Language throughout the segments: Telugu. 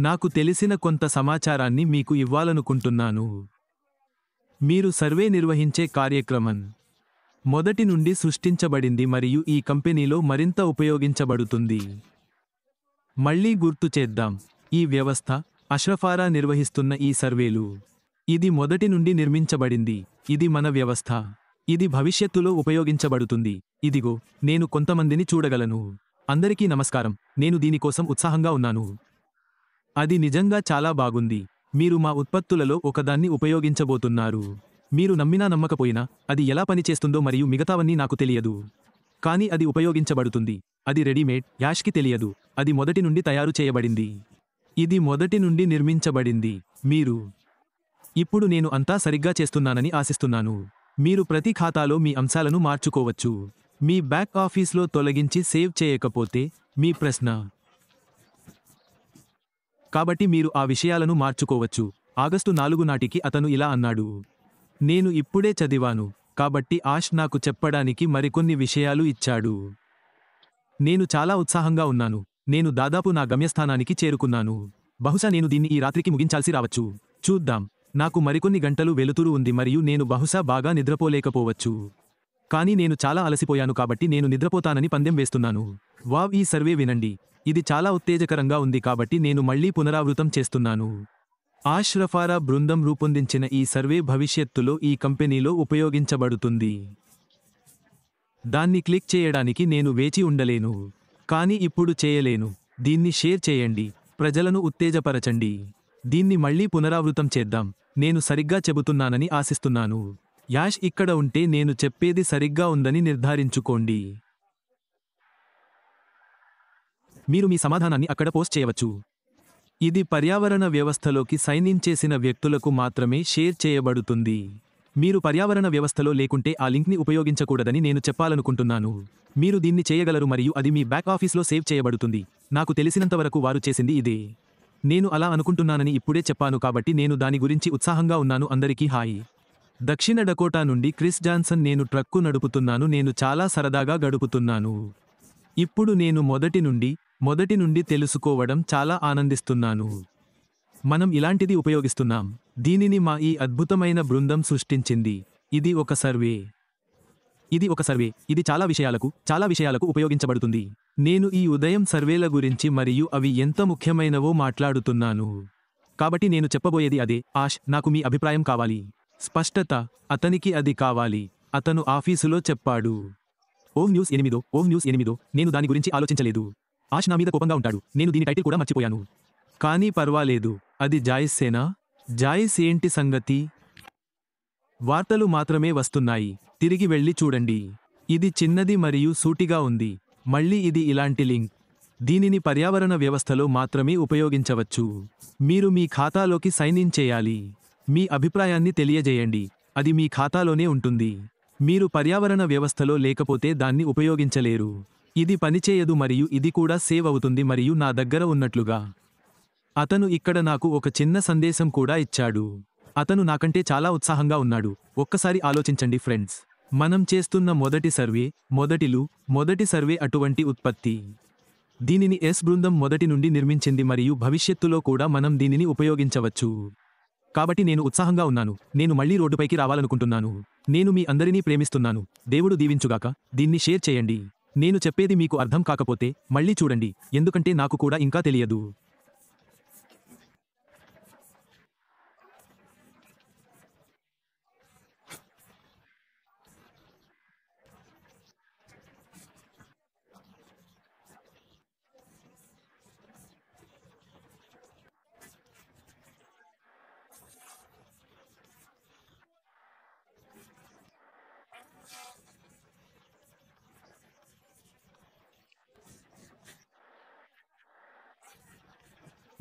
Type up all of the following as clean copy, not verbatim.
నాకు తెలిసిన కొంత సమాచారాన్ని మీకు ఇవ్వాలనుకుంటున్నాను. మీరు సర్వే నిర్వహించే కార్యక్రమం మొదటి నుండి సృష్టించబడింది మరియు ఈ కంపెనీలో మరింత ఉపయోగించబడుతుంది. మళ్ళీ గుర్తు చేద్దాం, ఈ వ్యవస్థ అష్రఫారా నిర్వహిస్తున్న ఈ సర్వేలు. ఇది మొదటి నుండి నిర్మించబడింది. ఇది మన వ్యవస్థ. ఇది భవిష్యత్తులో ఉపయోగించబడుతుంది. ఇదిగో, నేను కొంతమందిని చూడగలను. అందరికీ నమస్కారం. నేను దీనికోసం ఉత్సాహంగా ఉన్నాను. అది నిజంగా చాలా బాగుంది. మీరు మా ఉత్పత్తులలో ఒకదాన్ని ఉపయోగించబోతున్నారు. మీరు నమ్మినా నమ్మకపోయినా అది ఎలా పనిచేస్తుందో మరియు మిగతావన్నీ నాకు తెలియదు. కానీ అది ఉపయోగించబడుతుంది. అది రెడీమేడ్. యాష్కి తెలియదు. అది మొదటి నుండి తయారు చేయబడింది. ఇది మొదటి నుండి నిర్మించబడింది. మీరు ఇప్పుడు నేను అంతా సరిగ్గా చేస్తున్నానని ఆశిస్తున్నాను. మీరు ప్రతి ఖాతాలో మీ అంశాలను మార్చుకోవచ్చు. మీ బ్యాక్ ఆఫీస్లో తొలగించి సేవ్ చేయకపోతే మీ ప్రశ్న. కాబట్టి మీరు ఆ విషయాలను మార్చుకోవచ్చు. ఆగస్టు 4 నాటికి అతను ఇలా అన్నాడు. నేను ఇప్పుడే చదివాను, కాబట్టి ఆష్ నాకు చెప్పడానికి మరికొన్ని విషయాలు ఇచ్చాడు. నేను చాలా ఉత్సాహంగా ఉన్నాను. నేను దాదాపు నా గమ్యస్థానానికి చేరుకున్నాను. బహుశా నేను దీన్ని ఈ రాత్రికి ముగించాల్సి రావచ్చు. చూద్దాం. నాకు మరికొన్ని గంటలు వెలుతురు ఉంది మరియు నేను బహుశా బాగా నిద్రపోలేకపోవచ్చు. కానీ నేను చాలా అలసిపోయాను కాబట్టి నేను నిద్రపోతానని పందెం వేస్తున్నాను. వావ్, ఈ సర్వే వినండి. ఇది చాలా ఉత్తేజకరంగా ఉంది కాబట్టి నేను మళ్ళీ పునరావృతం చేస్తున్నాను. అష్రఫారా బృందం రూపొందించిన ఈ సర్వే భవిష్యత్తులో ఈ కంపెనీలో ఉపయోగించబడుతుంది. దాన్ని క్లిక్ చేయడానికి నేను వేచి ఉండలేను. కానీ ఇప్పుడు చేయలేను. దీన్ని షేర్ చేయండి. ప్రజలను ఉత్తేజపరచండి. దీన్ని మళ్ళీ పునరావృతం చేద్దాం. నేను సరిగ్గా చెబుతున్నానని ఆశిస్తున్నాను. యాష్ ఇక్కడ ఉంటే నేను చెప్పేది సరిగ్గా ఉందని నిర్ధారించుకోండి. మీరు మీ సమాధానాన్ని అక్కడ పోస్ట్ చేయవచ్చు. ఇది పర్యావరణ వ్యవస్థలోకి సైన్ ఇన్ చేసిన వ్యక్తులకు మాత్రమే షేర్ చేయబడుతుంది. మీరు పర్యావరణ వ్యవస్థలో లేకుంటే ఆ లింక్ని ఉపయోగించకూడదని నేను చెప్పాలనుకుంటున్నాను. మీరు దీన్ని చేయగలరు మరియు అది మీ బ్యాక్ ఆఫీస్లో సేవ్ చేయబడుతుంది. నాకు తెలిసినంతవరకు వారు చేసింది ఇదే. నేను అలా అనుకుంటున్నానని ఇప్పుడే చెప్పాను కాబట్టి నేను దాని గురించి ఉత్సాహంగా ఉన్నాను. అందరికీ హాయ్. దక్షిణ డకోటా నుండి క్రిస్ జాన్సన్. నేను ట్రక్కు నడుపుతున్నాను. నేను చాలా సరదాగా గడుపుతున్నాను. ఇప్పుడు నేను మొదటి నుండి తెలుసుకోవడం చాలా ఆనందిస్తున్నాను. మనం ఇలాంటిది ఉపయోగిస్తున్నాం. దీనిని మా ఈ అద్భుతమైన బృందం సృష్టించింది. ఇది ఒక సర్వే. ఇది చాలా విషయాలకు ఉపయోగించబడుతుంది. నేను ఈ ఉదయం సర్వేల గురించి మరియు అవి ఎంత ముఖ్యమైనవో మాట్లాడుతున్నాను. కాబట్టి నేను చెప్పబోయేది అదే. ఆష్, నాకు మీ అభిప్రాయం కావాలి. స్పష్టత. అతనికి అది కావాలి. అతను ఆఫీసులో చెప్పాడు. ఓహ్ న్యూస్ 8 నేను దాని గురించి ఆలోచించలేదు. ఆష్ నా మీద కోపంగా ఉంటాడు. నేను దీని టైటిల్ కూడా మర్చిపోయాను. కానీ పర్వాలేదు. అది జాయిస్సేనా? జాయిస్, ఏంటి సంగతి? వార్తలు మాత్రమే వస్తున్నాయి. తిరిగి వెళ్ళి చూడండి. ఇది చిన్నది మరియు సూటిగా ఉంది. మళ్ళీ ఇది ఇలాంటి లింక్. దీనిని పర్యావరణ వ్యవస్థలో మాత్రమే ఉపయోగించవచ్చు. మీరు మీ ఖాతాలోకి సైన్ ఇన్ చేయాలి. మీ అభిప్రాయాన్ని తెలియజేయండి. అది మీ ఖాతాలోనే ఉంటుంది. మీరు పర్యావరణ వ్యవస్థలో లేకపోతే దాన్ని ఉపయోగించలేరు. ఇది పనిచేయదు మరియు ఇది కూడా సేవ్ అవుతుంది మరియు నా దగ్గర ఉన్నట్లుగా. అతను ఇక్కడ నాకు ఒక చిన్న సందేశం కూడా ఇచ్చాడు. అతను నాకంటే చాలా ఉత్సాహంగా ఉన్నాడు. ఒక్కసారి ఆలోచించండి ఫ్రెండ్స్. మనం చేస్తున్న మొదటి సర్వే అటువంటి ఉత్పత్తి. దీనిని ఎస్ బృందం మొదటి నుండి నిర్మించింది మరియు భవిష్యత్తులో కూడా మనం దీనిని ఉపయోగించవచ్చు. కాబట్టి నేను ఉత్సాహంగా ఉన్నాను. నేను మళ్ళీ రోడ్డుపైకి రావాలనుకుంటున్నాను. నేను మీ అందరినీ ప్రేమిస్తున్నాను. దేవుడు దీవించుగాక. దీన్ని షేర్ చేయండి. నేను చెప్పేది మీకు అర్థం కాకపోతే మళ్ళీ చూడండి, ఎందుకంటే నాకు కూడా ఇంకా తెలియదు.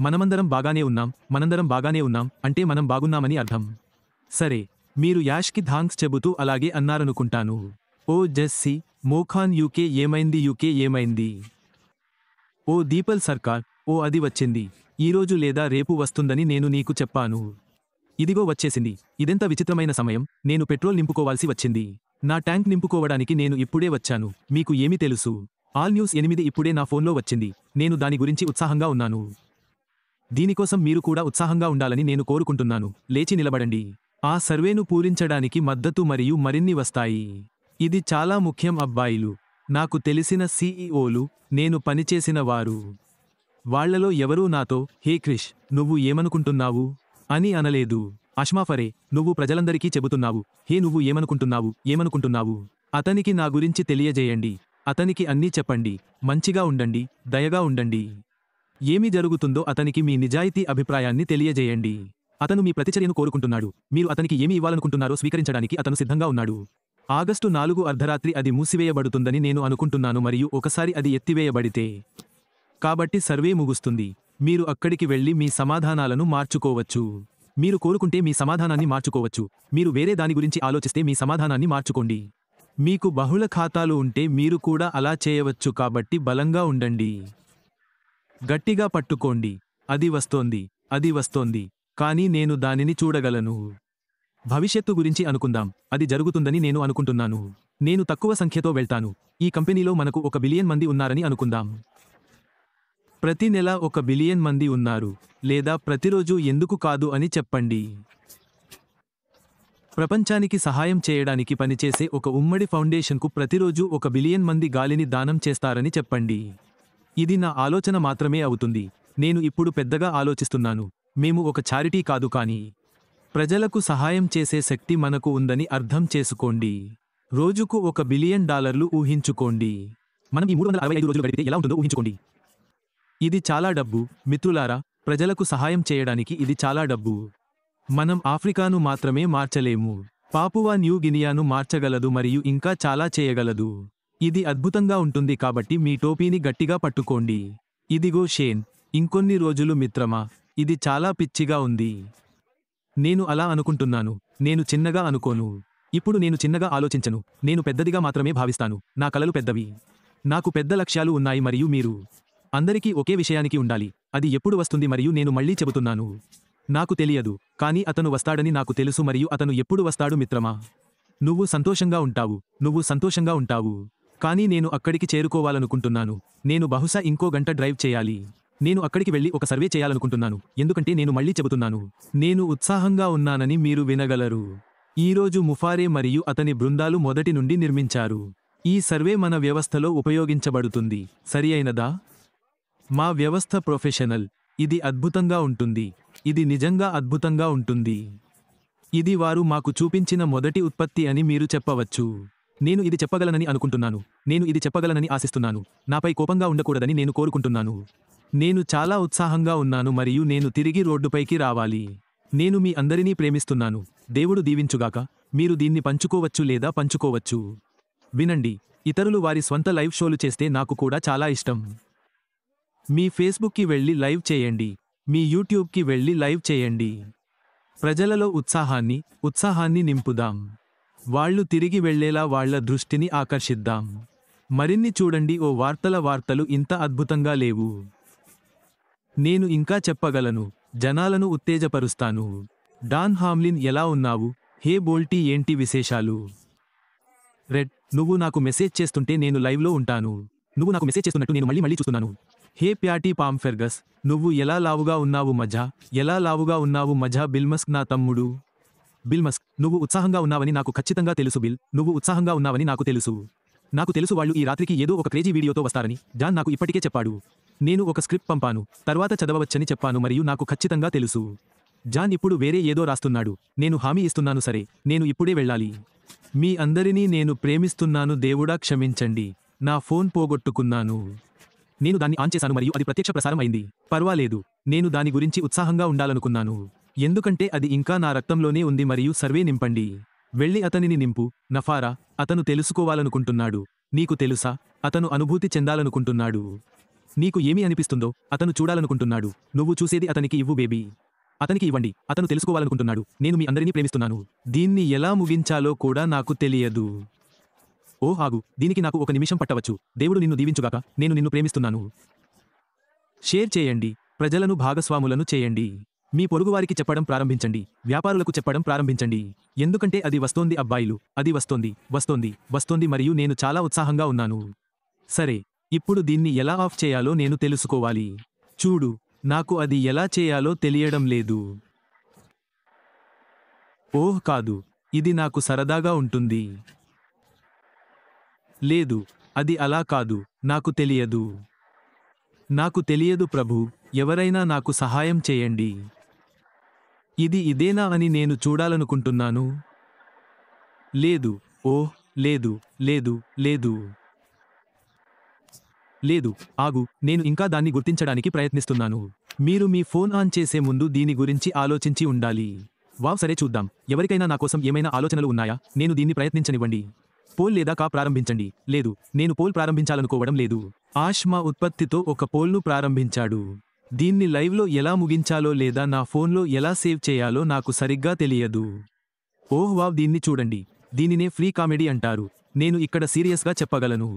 మనందరం బాగానే ఉన్నాం అంటే మనం బాగున్నామని అర్థం. సరే, మీరు యాష్కి థాంక్స్ చెబుతూ అలాగే అన్నారనుకుంటాను. ఓ జెస్సీ, మోఖాన్ యూకే ఏమైంది? ఓ దీపల్ సర్కార్, ఓ అది వచ్చింది. ఈరోజు లేదా రేపు వస్తుందని నేను నీకు చెప్పాను. ఇదిగో వచ్చేసింది. ఇదెంత విచిత్రమైన సమయం. నేను పెట్రోల్ నింపుకోవాల్సి వచ్చింది. నా ట్యాంక్ నింపుకోవడానికి నేను ఇప్పుడే వచ్చాను. మీకు ఏమి తెలుసు? ఆల్ న్యూస్ 8 ఇప్పుడే నా ఫోన్లో వచ్చింది. నేను దాని గురించి ఉత్సాహంగా ఉన్నాను. దీనికోసం మీరు కూడా ఉత్సాహంగా ఉండాలని నేను కోరుకుంటున్నాను. లేచి నిలబడండి. ఆ సర్వేను పూరించడానికి మద్దతు మరియు మరిన్ని వస్తాయి. ఇది చాలా ముఖ్యం అబ్బాయిలు. నాకు తెలిసిన సీఈఓలు, నేను పనిచేసిన వారు, వాళ్లలో ఎవరూ నాతో హే క్రిష్, నువ్వు ఏమనుకుంటున్నావు అని అనలేదు. అష్మాఫరే, నువ్వు ప్రజలందరికీ చెబుతున్నావు, హే నువ్వు ఏమనుకుంటున్నావు. అతనికి నా గురించి తెలియజేయండి. అతనికి అన్నీ చెప్పండి. మంచిగా ఉండండి, దయగా ఉండండి. ఏమి జరుగుతుందో అతనికి మీ నిజాయితీ అభిప్రాయాన్ని తెలియజేయండి. అతను మీ ప్రతిచర్యను కోరుకుంటున్నాడు. మీరు అతనికి ఏమి ఇవ్వాలనుకుంటున్నారో స్వీకరించడానికి అతను సిద్ధంగా ఉన్నాడు. ఆగస్టు 4 అర్ధరాత్రి అది మూసివేయబడుతుందని నేను అనుకుంటున్నాను మరియు ఒకసారి అది ఎత్తివేయబడితే. కాబట్టి సర్వే ముగుస్తుంది. మీరు అక్కడికి వెళ్లి మీ సమాధానాలను మార్చుకోవచ్చు. మీరు కోరుకుంటే మీ సమాధానాన్ని మార్చుకోవచ్చు. మీరు వేరే దాని గురించి ఆలోచిస్తే మీ సమాధానాన్ని మార్చుకోండి. మీకు బహుళ ఖాతాలు ఉంటే మీరు కూడా అలా చేయవచ్చు. కాబట్టి బలంగా ఉండండి. గట్టిగా పట్టుకోండి. అది వస్తోంది. కానీ నేను దానిని చూడగలను. భవిష్యత్తు గురించి అనుకుందాం. అది జరుగుతుందని నేను అనుకుంటున్నాను. నేను తక్కువ సంఖ్యతో వెళ్తాను. ఈ కంపెనీలో మనకు 1 బిలియన్ మంది ఉన్నారని అనుకుందాం. ప్రతి నెల 1 బిలియన్ మంది ఉన్నారు. లేదా ప్రతిరోజు ఎందుకు కాదు అని చెప్పండి. ప్రపంచానికి సహాయం చేయడానికి పనిచేసే ఒక ఉమ్మడి ఫౌండేషన్కు ప్రతిరోజు 1 బిలియన్ మంది గాలిని దానం చేస్తారని చెప్పండి. ఇది నా ఆలోచన మాత్రమే అవుతుంది. నేను ఇప్పుడు పెద్దగా ఆలోచిస్తున్నాను. మేము ఒక చారిటీ కాదు, కానీ ప్రజలకు సహాయం చేసే శక్తి మనకు ఉందని అర్థం చేసుకోండి. రోజుకు $1 బిలియన్ ఊహించుకోండి. మనం ఈ 365 రోజులు గడిపితే ఎలా ఉంటుందో ఊహించుకోండి. ఇది చాలా డబ్బు మిత్రులారా. ప్రజలకు సహాయం చేయడానికి ఇది చాలా డబ్బు. మనం ఆఫ్రికాను మాత్రమే మార్చలేము. పాపువా న్యూ గినియాను మార్చగలదు మరియు ఇంకా చాలా చేయగలదు. ఇది అద్భుతంగా ఉంటుంది. కాబట్టి మీ టోపీని గట్టిగా పట్టుకోండి. ఇదిగో షేన్. ఇంకొన్ని రోజులు మిత్రమా. ఇది చాలా పిచ్చిగా ఉంది. నేను అలా అనుకుంటున్నాను. నేను చిన్నగా అనుకోను. ఇప్పుడు నేను చిన్నగా ఆలోచించను. నేను పెద్దదిగా మాత్రమే భావిస్తాను. నా కలలు పెద్దవి. నాకు పెద్ద లక్ష్యాలు ఉన్నాయి మరియు మీరు అందరికీ ఒకే విషయానికి ఉండాలి. అది ఎప్పుడు వస్తుంది మరియు నేను మళ్ళీ చెబుతున్నాను. నాకు తెలియదు, కానీ అతను వస్తాడని నాకు తెలుసు. మరియు అతను ఎప్పుడు వస్తాడు మిత్రమా. నువ్వు సంతోషంగా ఉంటావు. కానీ నేను అక్కడికి చేరుకోవాలనుకుంటున్నాను. నేను బహుశా ఇంకో గంట డ్రైవ్ చేయాలి. నేను అక్కడికి వెళ్ళి ఒక సర్వే చేయాలనుకుంటున్నాను. ఎందుకంటే నేను మళ్ళీ చెబుతున్నాను, నేను ఉత్సాహంగా ఉన్నానని మీరు వినగలరు. ఈరోజు ముఫారే మరియు అతని బృందాలు మొదటి నుండి నిర్మించారు. ఈ సర్వే మన వ్యవస్థలో ఉపయోగించబడుతుంది. సరియైనదా? మా వ్యవస్థ ప్రొఫెషనల్. ఇది అద్భుతంగా ఉంటుంది. ఇది నిజంగా అద్భుతంగా ఉంటుంది. ఇది వారు మాకు చూపించిన మొదటి ఉత్పత్తి అని మీరు చెప్పవచ్చు. నేను ఇది చెప్పగలనని అనుకుంటున్నాను. నేను ఇది చెప్పగలనని ఆశిస్తున్నాను. నాపై కోపంగా ఉండకూడదని నేను కోరుకుంటున్నాను. నేను చాలా ఉత్సాహంగా ఉన్నాను మరియు నేను తిరిగి రోడ్డుపైకి రావాలి. నేను మీ అందరినీ ప్రేమిస్తున్నాను. దేవుడు దీవించుగాక. మీరు దీన్ని పంచుకోవచ్చు లేదా పంచుకోవచ్చు. వినండి. ఇతరులు వారి స్వంత లైవ్ షోలు చేస్తే నాకు కూడా చాలా ఇష్టం. మీ ఫేస్బుక్కి వెళ్ళి లైవ్ చేయండి. మీ యూట్యూబ్కి వెళ్ళి లైవ్ చేయండి. ప్రజలలో ఉత్సాహాన్ని నింపుదాం. వాళ్ళు తిరిగి వెళ్ళేలా వాళ్ల దృష్టిని ఆకర్షిద్దాం. మరిన్ని చూడండి. ఓ వార్తలు ఇంత అద్భుతంగా లేవు. నేను ఇంకా చెప్పగలను. జనాలను ఉత్తేజపరుస్తాను. డాన్ హామ్లిన్, ఎలా ఉన్నావు? హే బోల్టీ, ఏంటి విశేషాలు? రెడ్, నువ్వు నాకు మెసేజ్ చేస్తుంటే నేను లైవ్లో ఉంటాను. నువ్వు నాకు మెసేజ్ చేస్తున్నట్టు నేను మళ్ళీ చూస్తున్నాను. హే ప్యాటీ పామ్ఫెర్గస్, నువ్వు ఎలా లావుగా ఉన్నావు మజా? ఎలా లావుగా ఉన్నావు మజా? బిల్మస్క్, నా తమ్ముడు. బిల్మస్క్, నువ్వు ఉత్సాహంగా ఉన్నావని నాకు ఖచ్చితంగా తెలుసు. బిల్, నువ్వు ఉత్సాహంగా ఉన్నావని నాకు తెలుసు. నాకు తెలుసు వాళ్ళు ఈ రాత్రికి ఏదో ఒక క్రేజీ వీడియోతో వస్తారని. జాన్ నాకు ఇప్పటికే చెప్పాడు. నేను ఒక స్క్రిప్ట్ పంపాను, తర్వాత చదవవచ్చని చెప్పాను మరియు నాకు ఖచ్చితంగా తెలుసు. జాన్ ఇప్పుడు వేరే ఏదో రాస్తున్నాడు. నేను హామీ ఇస్తున్నాను. సరే, నేను ఇప్పుడే వెళ్ళాలి. మీ అందరినీ నేను ప్రేమిస్తున్నాను. దేవుడా క్షమించండి, నా ఫోన్ పోగొట్టుకున్నాను. నేను దాన్ని ఆన్ చేశాను మరియు అది ప్రత్యక్ష ప్రసారం అయింది. పర్వాలేదు, నేను దాని గురించి ఉత్సాహంగా ఉండాలనుకున్నాను. ఎందుకంటే అది ఇంకా నా రక్తంలోనే ఉంది. మరియు సర్వే నింపండి. వెళ్ళి అతనిని నింపు. నఫారా, అతను తెలుసుకోవాలనుకుంటున్నాడు. నీకు తెలుసా, అతను అనుభూతి చెందాలనుకుంటున్నాడు. నీకు ఏమి అనిపిస్తుందో అతను చూడాలనుకుంటున్నాడు. నువ్వు చూసేది అతనికి ఇవ్వు బేబీ. అతనికి ఇవ్వండి. అతను తెలుసుకోవాలనుకుంటున్నాడు. నేను మీ అందరినీ ప్రేమిస్తున్నాను. దీన్ని ఎలా ముగించాలో కూడా నాకు తెలియదు. ఓ ఆగు, దీనికి నాకు 1 నిమిషం పట్టవచ్చు. దేవుడు నిన్ను దీవించుగాక. నేను నిన్ను ప్రేమిస్తున్నాను. షేర్ చేయండి. ప్రజలను భాగస్వాములను చేయండి. మీ పొరుగువారికి చెప్పడం ప్రారంభించండి. వ్యాపారులకు చెప్పడం ప్రారంభించండి. ఎందుకంటే అది వస్తోంది అబ్బాయిలు. అది వస్తోంది మరియు నేను చాలా ఉత్సాహంగా ఉన్నాను. సరే, ఇప్పుడు దీన్ని ఎలా ఆఫ్ చేయాలో నేను తెలుసుకోవాలి. చూడు, నాకు అది ఎలా చేయాలో తెలియడం లేదు. ఓహ్ కాదు, ఇది నాకు సరదాగా ఉంటుంది. లేదు, అది అలా కాదు, నాకు తెలియదు. నాకు తెలియదు ప్రభూ, ఎవరైనా నాకు సహాయం చేయండి. ఇది ఇదేనా అని నేను చూడాలనుకుంటున్నాను. లేదు, ఓహ్ లేదు, లేదు, లేదు. లేదు, ఆగు, నేను ఇంకా దాన్ని గుర్తించడానికి ప్రయత్నిస్తున్నాను. మీరు మీ ఫోన్ ఆన్ చేసే ముందు దీని గురించి ఆలోచించి ఉండాలి. వావ్, సరే చూద్దాం. ఎవరికైనా నా కోసం ఏమైనా ఆలోచనలు ఉన్నాయా? నేను దీన్ని ప్రయత్నించనివ్వండి. పోల్ లేదా కా ప్రారంభించండి. లేదు, నేను పోల్ ప్రారంభించాలనుకోవడం లేదు. ఆష్ మా ఉత్పత్తితో ఒక పోల్ను ప్రారంభించాడు. దీన్ని లైవ్లో ఎలా ముగించాలో లేదా నా ఫోన్లో ఎలా సేవ్ చేయాలో నాకు సరిగ్గా తెలియదు. ఓహ్ వావ్, దీన్ని చూడండి. దీనినే ఫ్రీ కామెడీ అంటారు. నేను ఇక్కడ సీరియస్గా చెప్పగలను.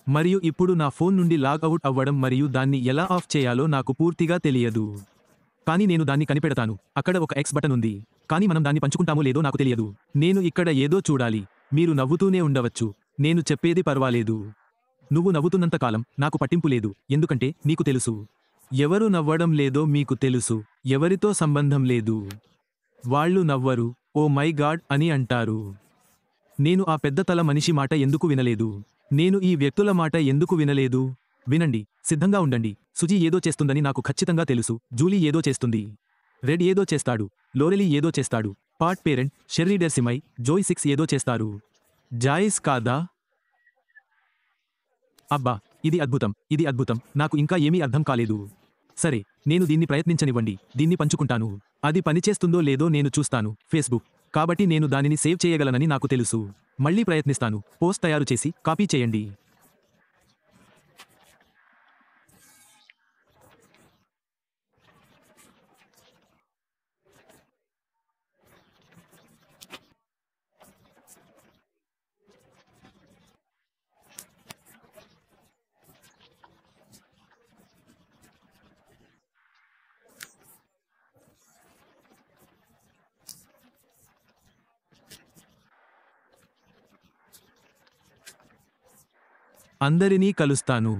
మరియు ఇప్పుడు నా ఫోన్ నుండి లాగ్ అవుట్ అవ్వడం మరియు దాన్ని ఎలా ఆఫ్ చేయాలో నాకు పూర్తిగా తెలియదు. కానీ నేను దాన్ని కనిపెడతాను. అక్కడ ఒక X బటన్ ఉంది. కానీ మనం దాన్ని పంచుకుంటామో లేదో నాకు తెలియదు. నేను ఇక్కడ ఏదో చూడాలి. మీరు నవ్వుతూనే ఉండవచ్చు. నేను చెప్పేది పర్వాలేదు. నువ్వు నవ్వుతున్నంత కాలం నాకు పట్టింపు లేదు, ఎందుకంటే నీకు తెలుసు. ఎవరు నవ్వడం లేదో మీకు తెలుసు. ఎవరితో సంబంధం లేదు. వాళ్ళు నవ్వరు, ఓ మై గాడ్ అని అంటారు. నేను ఆ పెద్ద తల మనిషి మాట ఎందుకు వినలేదు? నేను ఈ వ్యక్తుల మాట ఎందుకు వినలేదు? వినండి, సిద్ధంగా ఉండండి. సుజీ ఏదో చేస్తుందని నాకు ఖచ్చితంగా తెలుసు. జూలీ ఏదో చేస్తుంది. రెడ్ ఏదో చేస్తాడు. లోరెలీ ఏదో చేస్తాడు. పాట్ పేరెంట్, షెర్రీడర్ సిమై, జోయ్ 6 ఏదో చేస్తారు. జాయిస్ కాదా? అబ్బా, ఇది అద్భుతం, ఇది అద్భుతం. నాకు ఇంకా ఏమీ అర్థం కాలేదు. సరే, నేను దీన్ని ప్రయత్నించనివ్వండి. దీన్ని పంచుకుంటాను. అది పనిచేస్తుందో లేదో నేను చూస్తాను. ఫేస్బుక్. కాబట్టి నేను దానిని సేవ్ చేయగలనని నాకు తెలుసు. మళ్ళీ ప్రయత్నిస్తాను. పోస్ట్ తయారు చేసి కాపీ చేయండి. అందరినీ కలుస్తాను.